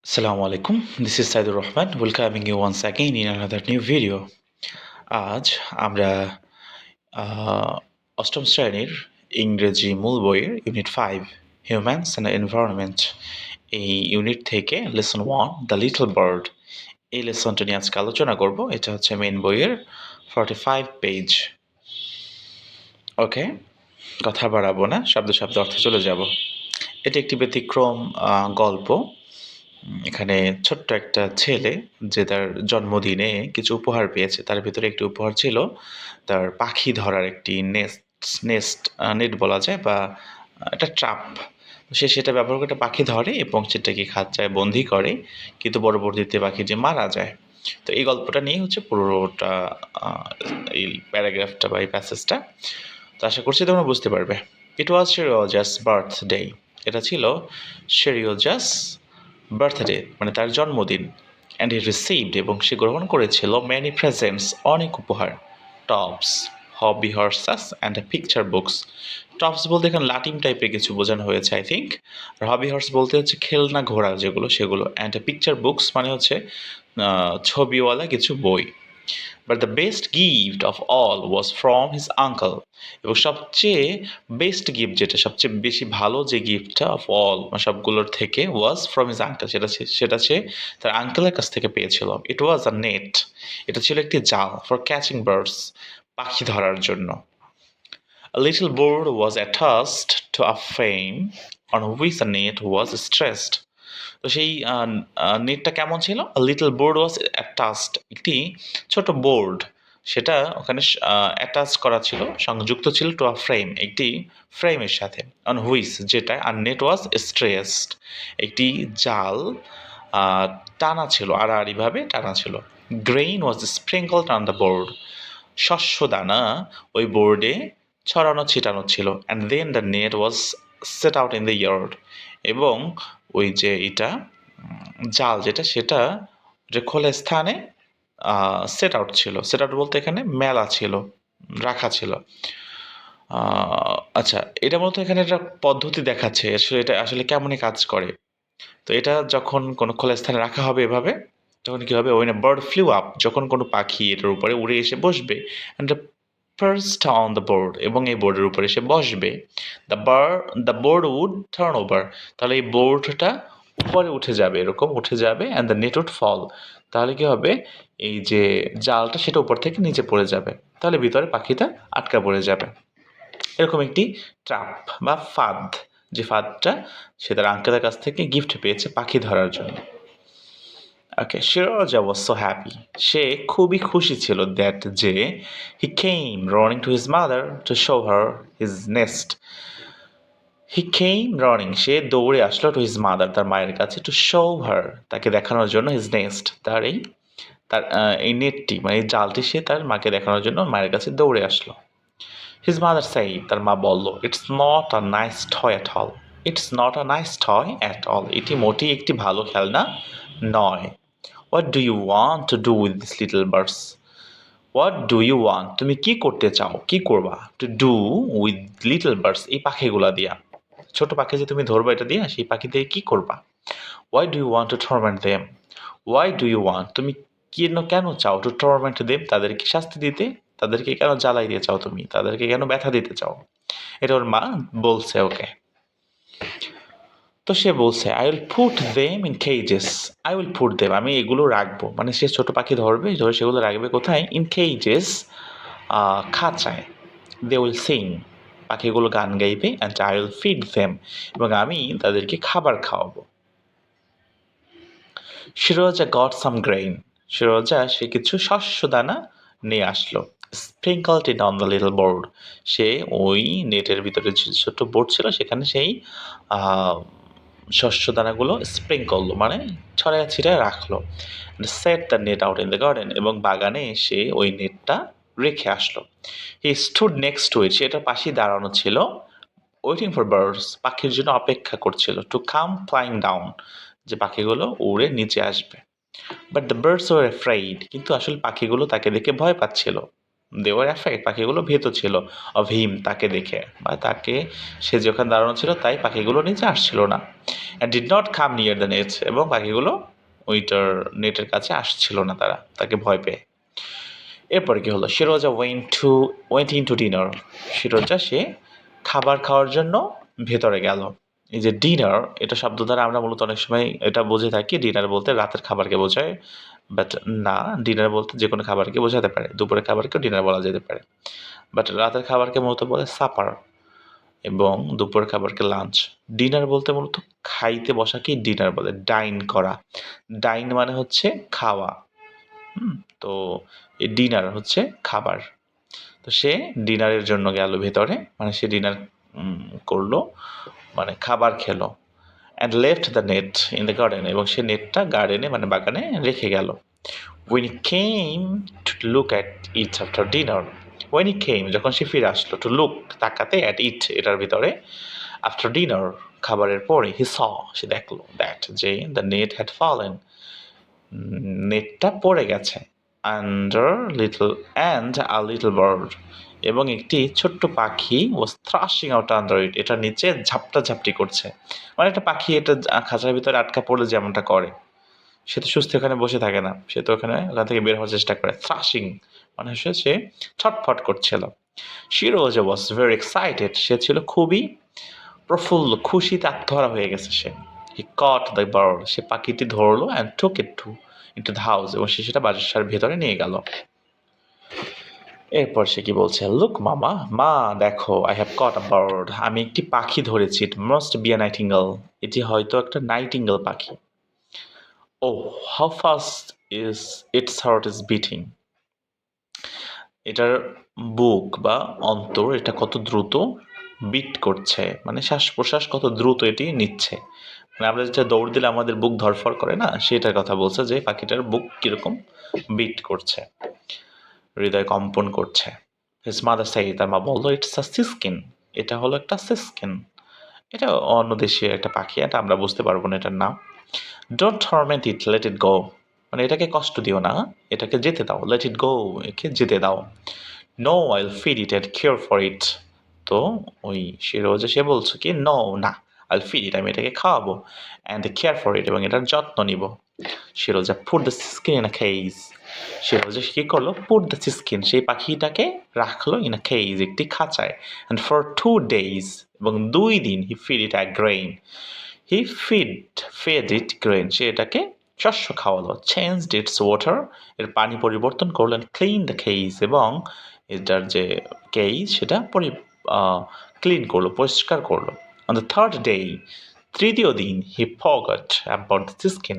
Assalamu alaikum. This is Saidur Rahman welcoming you once again in another new video. আজ আমরা অষ্টম শ্রেণীর ইংরেজি মূল বইয়ের ইউনিট 5 হিউম্যানস অ্যান্ড এনভায়রনমেন্ট এই ইউনিট থেকে লেসন 1 দ্য লিটল বার্ড এই লেসনটা নিয়ে আজকে আলোচনা করব। এটা হচ্ছে মেইন বইয়ের 45 পেজ। ওকে, কথা বাড়াবো না, শব্দ শব্দ অর্থে চলে যাব। এটি একটি ব্যতিক্রম গল্প। এখানে ছোট্ট একটা ছেলে যে তার জন্মদিনে কিছু উপহার পেয়েছে, তার ভেতরে একটি উপহার ছিল তার পাখি ধরার একটি নেট বলা যায় বা একটা ট্রাপ। সে সেটা ব্যবহার করে একটা পাখি ধরে এবং সেটাকে খাঁচায় বন্দি করে, কিন্তু পরবর্তীতে পাখিটি মারা যায়। তো এই গল্পটা নিয়ে হচ্ছে পুরোটা এই প্যারাগ্রাফটা বা এই প্যাসেজটা। তো আশা করছি তোমরা বুঝতে পারবে। ইট ওয়াজ শেরিওজাস বার্থডে। এটা ছিল শেরিওজাস বার্থডে মানে তার জন্মদিন। অ্যান্ড হি রিসিভড এবং সে গ্রহণ করেছিল ম্যানি প্রেজেন্টস অনেক উপহার। Tops, hobby horses and picture books. Tops বলতে এখানে লাটিম টাইপের কিছু বোঝানো হয়েছে আই থিঙ্ক। আর হবি হর্স বলতে হচ্ছে খেলনা ঘোড়া যেগুলো সেগুলো। অ্যান্ড পিকচার বুকস মানে হচ্ছে ছবিওয়ালা কিছু বই। But the best gift of all was from his uncle. এবং সবচেয়ে বেস্ট গিফট যেটা সবচেয়ে বেশি ভালো যে গিফটটা অফ অল সবগুলোর থেকে ওয়াজ ফ্রম হিজ আঙ্কল, সেটা সে তার আঙ্কেলের কাছ থেকে পেয়েছিল। ইট ওয়াজ আ নেট। এটা ছিল একটি জাল ফর ক্যাচিং বার্ডস, পাখি ধরার জন্য। A little bird was attached to a frame on which the net was stretched. তো সেই নেটটা কেমন ছিল? A little board was attached, একটি ছোট বোর্ড সেটা ওখানে অ্যাটাচ করা ছিল, সংযুক্ত ছিল টু আ ফ্রেম, একটি ফ্রেমের সাথে। অন হুইচ যেটা, আর নেট ওয়াজ স্ট্রেসড, একটি জাল টানা ছিল, আড়াআড়িভাবে টানা ছিল। Grain was sprinkled on the board, শস্য দানা ওই বোর্ডে ছড়ানো ছিটানো ছিল। And then the net was set out in the yard, এবং ওই যে এটা জাল যেটা সেটা যে খোলা স্থানে সেট আউট ছিল। সেট আউট বলতে এখানে মেলা ছিল, রাখা ছিল। আচ্ছা, এটা মূলত এখানে একটা পদ্ধতি দেখাচ্ছে আসলে এটা আসলে কেমনই কাজ করে। তো এটা যখন কোনো খোলা স্থানে রাখা হবে এভাবে, তখন কি হবে, ওই না বার্ড ফ্লিউ আপ, যখন কোনো পাখি এটার উপরে উড়ে এসে বসবে, and perched on the board, এবং এই বোর্ডের উপরে এসে বসবে, the board would turn over, তাহলে এই বোর্ডটা উপরে উঠে যাবে, এরকম উঠে যাবে, and the net would fall, তাহলে কি হবে, এই যে জালটা সেটা উপর থেকে নিচে পড়ে যাবে, তাহলে ভিতরে পাখিটা আটকা পড়ে যাবে। এরকম একটি ট্র্যাপ বা ফাঁদ, যে ফাঁদটা সে তার আঙ্কেলের কাছ থেকে গিফট পেয়েছে পাখি ধরার জন্য। ওকে, শিরোজা ওয়াজ সো হ্যাপি, সে খুবই খুশি ছিল, দ্যাট যে he came running to his mother to show her his nest. He came running, সে দৌড়ে আসলো টু হিজ মাদার, তার মায়ের কাছে, টু শো হার, তাকে দেখানোর জন্য, হিজ নেস্ট, তার এই নেটটি মানে এই জালটি সে তার মাকে দেখানোর জন্য মায়ের কাছে দৌড়ে আসলো। হিজ মাদার সাই, তার মা বলল, it's not a nice toy at all, it's not a nice toy at all, এটি মোটেই একটি ভালো খেলনা নয়। What do you want to do with this little birds, what do you want, তুমি কি করতে চাও, কি করবা, to do with little birds, এই পাখিগুলা দিয়া, ছোট পাখি যে তুমি ধরবা এটা দিয়ে, সেই পাখি দিয়ে কি করবা। Why do you want to torment them, why do you want, তুমি কেন চাও, টু টর্মেন্ট দেম, তাদেরকে শাস্তি দিতে, তাদেরকে কেন জ্বালাই দিয়ে চাও, তুমি তাদেরকে কেন ব্যথা দিতে চাও। এটা ওর মা বলছে ওকে। তো সে বলছে, I will put them in কেজেস, I will put them, আমি এগুলো রাখবো, মানে সে ছোট পাখি ধরবে, ধরে সেগুলো রাখবে কোথায়, ইন কেজেস, খাঁচায়। দে উইল সিং, পাখিগুলো গান গাইবে, and I will feed them, এবং আমি তাদেরকে খাবার খাওয়াবো। শিরোজা গট সাম গ্রেইন, শিরোজা সে কিছু শস্য দানা নিয়ে আসলো। Sprinkled it on the little board, সে ওই নেটের ভিতরে যে ছোট্ট বোর্ড ছিল সেখানে সেই শস্য দানাগুলো স্প্রিঙ্কল মানে ছড়ায় ছিটায় রাখলো। Set the net out in the garden, এবং বাগানে এসে ওই নেটটা রেখে আসলো। হি স্টুড নেক্সট টু ইট, সেটার পাশেই দাঁড়ানো ছিল, ওয়েটিং ফর বার্ডস, পাখির জন্য অপেক্ষা করছিল, টু কাম ফ্লাইং ডাউন, যে পাখিগুলো উড়ে নিচে আসবে। But the birds war afraid, কিন্তু আসলে পাখিগুলো তাকে দেখে ভয় পাচ্ছিল। দে ওয়ার অ্যাফ্রেড, পাখিগুলো ভীত ছিল, অফ হিম, তাকে দেখে, বা তাকে, সে যেখানে দাঁড়ানো ছিল তাই পাখিগুলো নিচে আসছিল না। And did not come near the net, এবং পাখিগুলো ওইটার নেটের কাছে আসছিল না, তারা তাকে ভয় পেয়ে। এরপরে কি হলো, শিরোজা ওয়েন্ট ইন টু ডিনার, শিরোজা সে খাবার খাওয়ার জন্য ভেতরে গেল। এই যে ডিনার, এটা শব্দ দ্বারা আমরা মূলত অনেক সময় এটা বুঝে থাকি ডিনার বলতে রাতের খাবারকে বোঝায়, বাট না, ডিনার বলতে যে কোনো খাবারকে বোঝাতে পারে, দুপুরের খাবারকেও ডিনার বলা যেতে পারে, বাট রাতের খাবারকে মূলত বলে সাপার, এবং দুপুরের খাবারকে লাঞ্চ। ডিনার বলতে মূলত খাইতে বসাকেই ডিনার বলে, ডাইন করা। ডাইন মানে হচ্ছে খাওয়া। তো এই ডিনার হচ্ছে খাবার। তো সে ডিনারের জন্য গেল ভেতরে, মানে সে ডিনার করলো, মানে খাবার খেলো। And left the net in the garden, এবং সে নেটটা গার্ডেনে মানে বাগানে রেখে গেল। when he came to look at it after dinner, when he came, যখন সে ফিরে আসলো, to look, তাকাতে, at it, এটার ভিতরে, after dinner, খাবারের পরে, he saw, সে দেখলো, that, যে the net had fallen, নেটটা পড়ে গেছে, under little and a little bird, এবং একটি ছোট্ট পাখি was thrashing out under it, এটা নিচে ঝাপটাঝাপটি করছে। মানে একটা পাখি এটা খাঁচার ভিতরে আটকা পড়লে যেমনটা করে, সে তো সুস্থ ওখানে বসে থাকে না, সে তো ওখান থেকে বের হওয়ার চেষ্টা করে। থ্রাশিং মানে হচ্ছে সে ছটফট করছিল। শিরোজা ওয়াজ ভেরি এক্সাইটেড, সে ছিল খুবই প্রফুল্ল, খুশিতে আত্মহারা হয়ে গেছে সে। হি কট দ্য বার্ড, সে পাখিটি ধরলো, and took it into the house, এবং সে সেটা বাসার ভেতরে নিয়ে গেল। এরপর সে কি বলছে, লুক মামা, মা দেখো, I have caught a bird, আমি একটি পাখি ধরেছি, it must be a nightingale, এটি হয়তো একটা নাইটিঙ্গেল পাখি। Oh, how fast is its heart is beating, এটার বুক বা অন্তর এটা কত দ্রুত বিট করছে, মানে শ্বাস প্রশ্বাস কত দ্রুত এটি নিচ্ছে। মানে আমরা যেটা দৌড় দিলে আমাদের বুক ধরফর করে না, সেটার কথা বলছে, যে পাখিটার বুক কিরকম বিট করছে, হৃদয় কম্পন করছে। হিজ মাদার সাই, তার মা বললো, ইটস আ সিস্কিন, এটা হলো একটা সিস্কিন, এটা অন্য দেশীয় একটা পাখি, এটা আমরা বুঝতে পারবো না এটার নাম। Don't torment it, let it go, মানে এটাকে কষ্ট দিও না, এটাকে যেতে দাও, লেট ইট গো, একে যেতে দাও। নো, আইল feed it and care for it, তো ওই শিরোজা সে বলছে কি, নো, না, আইল ফিড ইট, আমি এটাকে খাওয়াবো, অ্যান্ড কেয়ার ফর ইট, এবং এটার যত্ন নিব। Seryozha put the siskin in a cage, Seryozha কি করলো, পুট দ্য সিস্কিন, সেই পাখিটাকে রাখলো ইন আ কেজ, একটি খাঁচায়, অ্যান্ড ফর 2 days, এবং 2 দিন, হি ফিড ইট আ গ্রেইন, হি ফেড ইট গ্রেন, সে এটাকে শস্য খাওয়ালো। চেঞ্জড ইটস ওয়াটার, এর পানি পরিবর্তন করলেন। ক্লিন দ্য কেজ, এবং এটার যে কেজ সেটা ক্লিন করলো, পরিষ্কার করলো। অন দ্য 3rd day, তৃতীয় দিন, হি ফরগট অ্যাবাউট দ্য স্কিন,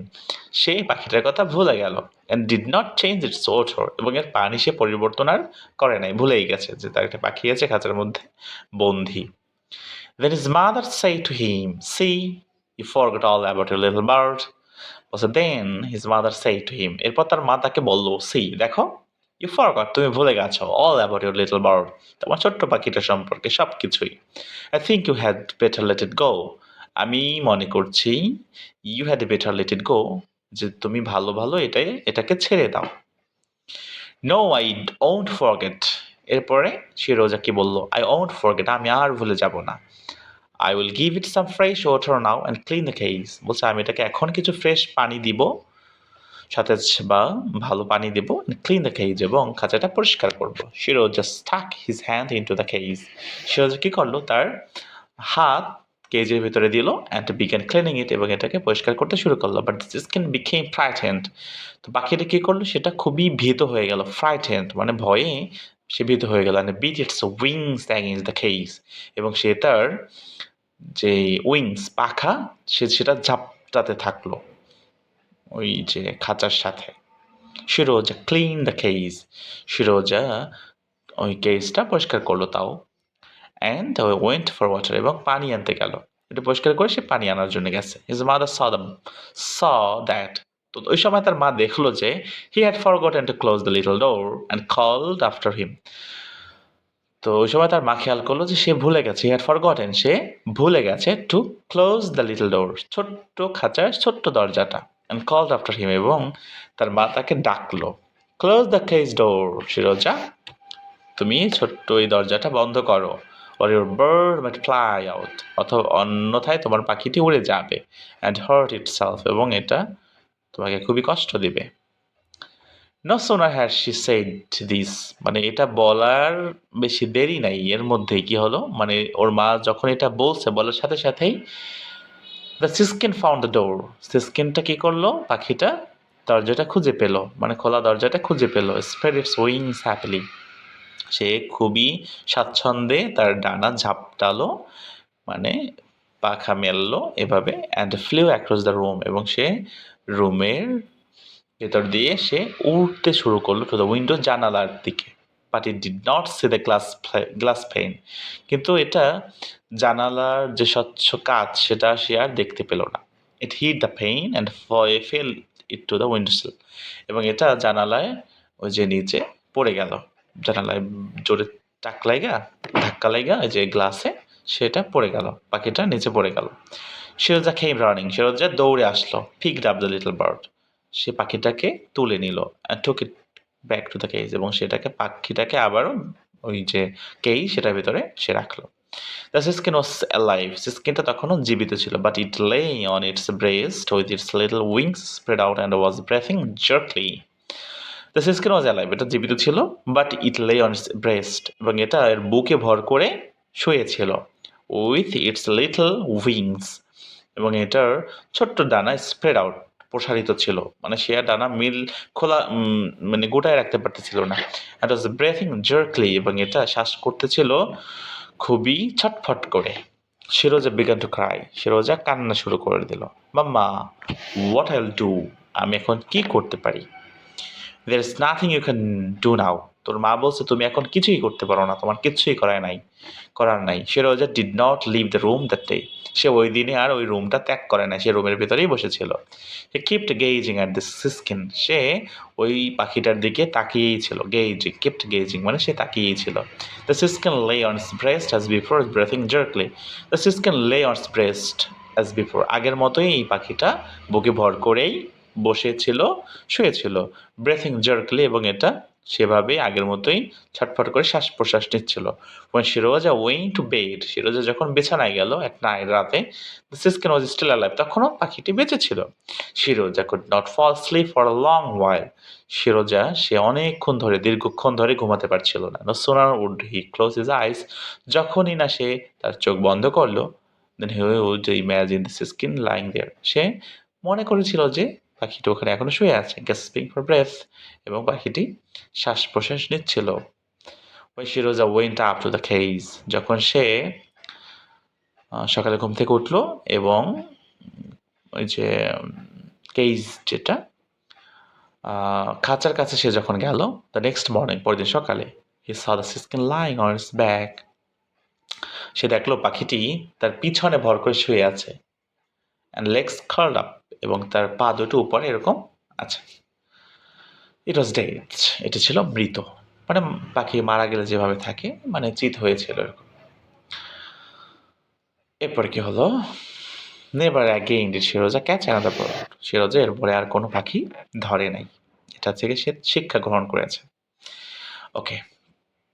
সে পাখিটার কথা ভুলে গেল। And did not change it's water, এবং এর পানি সে পরিবর্তন আর করে নাই, ভুলেই গেছে যে তার একটা পাখি আছে খাঁচার মধ্যে বন্দি। Then his mother said to him, see, you forgot all about your little bird. বলছে then his mother said to him, এরপর তার মা তাকে বললো, see, দেখো, you forgot, তুমি ভুলে গেছো, all about your little bird, তোমার ছোট্ট পাখিটা সম্পর্কে সব কিছুই। I think you had better let it go, আমি মনে করছি you had better let it go, যে তুমি ভালো ভালো এটাকে ছেড়ে দাও। No, I won't forget, এরপরে শিরোজা কি বললো, I won't forget, আমি আর ভুলে যাব না। I will give it some fresh water now and clean the case, বলছে আমি এটাকে এখন কিছু ফ্রেশ পানি দিব, সতেজ বা ভালো পানি দেব, ক্লিন দ্য কেজ, এবং খাঁচাটা পরিষ্কার করবো। Seryozha stuck his hand into the cage, Seryozha কি করলো, তার হাত কেজের ভিতরে দিল, অ্যান্ড বিগ্যান ক্লিনিং ইট, এবং এটাকে পরিষ্কার করতে শুরু করলো। But this can became frightened, তো পাখিটা কি করলো, সেটা খুবই ভীত হয়ে গেল। ফ্রাইটেন্ড মানে ভয়ে সে ভীত হয়ে গেল। And beat its wings against the cage, এবং সে তার যে উইংস পাখা সেটা ঝাপটাতে থাকলো ওই যে খাঁচার সাথে। শিরোজা ক্লিন দ্য কেজ, শিরোজা ওই কেজটা পরিষ্কার করলো তাও। অ্যান্ড ওয়েন্ট ফর ওয়াটার, এবং পানি আনতে গেল, এটা পরিষ্কার করে সে পানি আনার জন্য গেছে। হিজ মাদার স দ্যাট, তো ওই সময় তার মা দেখলো যে he had forgotten to close the little door and called after him, তো ওই সময় তার মা খেয়াল করলো যে সে ভুলে গেছে, হি হ্যাড ফরগটেন, সে ভুলে গেছে, টু ক্লোজ দ্য লিটল ডোর, ছোট্ট খাঁচার ছোট্ট দরজাটা, অ্যান্ড কলড আফটার হিম, এবং তার মা তাকে ডাকলো। ক্লোজ দ্য কেজ ডোর, শিরোজা তুমি ছোট্ট এই দরজাটা বন্ধ করো, or your bird might fly out, অথবা অন্যথায় তোমার পাখিটি উড়ে যাবে, and hurt itself, এবং এটা তোমাকে খুবই কষ্ট দিবে। No sooner had she said this, মানে এটা বলার বেশি দেরি নাই, এর মধ্যেই কি হলো, মানে ওর মা যখন এটা বলছে, বলার সাথে সাথেই দ্য সিস্কিন ফাউন্ড দ্য ডোর, সিস্কিনটা কি করলো, পাখিটা দরজাটা খুঁজে পেল, মানে খোলা দরজাটা খুঁজে পেল। স্প্রেড ইটস উইংস হ্যাপিলি, সে খুবই স্বাচ্ছন্দ্যে তার ডানা ঝাপটালো, মানে পাখা মেললো এভাবে, and flew across the room, এবং সে রুমের ভেতর দিয়ে সে উড়তে শুরু করলো টু দ্য উইন্ডো, জানালার দিকে। But it did not see the glass pane, কিন্তু এটা জানালার যে স্বচ্ছ কাচ সেটা সে আর দেখতে পেল না। It hit the pane and fell it to the windowsill, এবং এটা জানালায় ওই যে নিচে পড়ে গেল, জানালায় জোরে ধাক্কা লাগা ওই যে গ্লাসে সেটা পড়ে গেল, পাখিটা নিচে পড়ে গেল। শিরোজা কেম রানিং, শিরোজা দৌড়ে আসলো, picked up the little bird, সে পাখিটাকে তুলে নিল, took it back to the cage, এবং পাখিটাকে আবারও ওই যে কেই সেটার ভিতরে সে রাখলো। দ্য সিস্কিন ওয়াজ অ্যালাইভ, সিস্কিনটা তখনও জীবিত ছিল, but it lay on its breast with its little wings spread out and was breathing jerkily. The siskin was alive, এটা জীবিত ছিল, but it lay on its breast, এবং এটা এর বুকে ভর করে শুয়েছিল, উইথ ইটস লিটল উইংস, এবং এটার ছোট্ট ডানা স্প্রেড আউট প্রসারিত ছিল, মানে সে আর ডানা খোলা মানে গোটায় রাখতে পারতেছিল না। ইট ওয়াজ ব্রেথিং জার্কলি, এবং এটা শ্বাস করতেছিল খুবই ছটফট করে। শিরোজা বিগান টু ক্রাই, শিরোজা কান্না শুরু করে দিল। মাম্মা, হোয়াট আইল ডু, আমি এখন কি করতে পারি? there is nothing you can do now, তোর মা বলছে তুমি এখন কিছুই করতে পারো না, তোমার কিছুই করার নাই। Seryozha did not leave the room that day, সে ওই দিনে আর ওই রুমটা ত্যাগ করে না, সে রুমের ভেতরেই বসেছিল। হি কিপড গেজিং অ্যাট দিস সিস্কিন, সে ওই পাখিটার দিকে তাকিয়েই ছিল, কিপড গেজিং মানে সে তাকিয়েই ছিল। The siskin lay on its breast as before, breathing jerkily, the siskin lay on its breast as before, আগের মতোই এই পাখিটা বুকে ভর করেই বসেছিল, শুয়েছিল, ব্রেথিং জার্কলি, এবং এটা সেভাবেই আগের মতোই ছটফট করে শ্বাস প্রশ্বাস নিচ্ছিল। শিরোজা ওয়েইং টু বেড, শিরোজা যখন বিছানায় গেল এক রাতে, the siskin was still alive, তখনও পাখিটি বেঁচে ছিল। Seryozha could not fall sleep for a long while, Seryozha সে দীর্ঘক্ষণ ধরে ঘুমাতে পারছিল না। No sooner would he close his eyes, যখনই না সে তার চোখ বন্ধ করলো, then he would imagine the siskin lying there, সে মনে করেছিল যে পাখিটি ওখানে এখনো শুয়ে আছে, গ্যাসপিং ফর ব্রেথ, এবং পাখিটি শ্বাস প্রশ্বাস নিচ্ছিল। ওই Seryozha went up to the cage, যখন সে সকালে ঘুম থেকে উঠলো, এবং ওই যে কেজ যেটা খাঁচার কাছে সে যখন গেল, দ্য নেক্সট মর্নিং, পরের দিন সকালে, he saw the siskin lying on its back, সে দেখলো পাখিটি তার পিছনে ভর করে শুয়ে আছে, অ্যান্ড লেগস কার্লড আপ, এবং তার পা দুটো উপরে এরকম আছে। ইট ওয়াজ ডেড, এটি ছিল মৃত, মানে পাখি মারা গেলে যেভাবে থাকে, মানে চিত হয়েছিল এরকম। এরপরে কি হলো, never again did Seryozha catch another bird, Seryozha এরপরে আর কোনো পাখি ধরে নাই, এটা থেকে সে শিক্ষা গ্রহণ করেছে। Okay,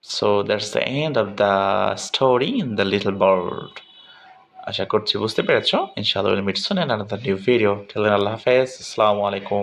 so that's the end of the story in the little bird. আশা করছি বুঝতে পেরেছো। ইনশাআল্লাহ will meet soon in another new video. Till then আল্লাহ হাফেজ, আসসালামু আলাইকুম।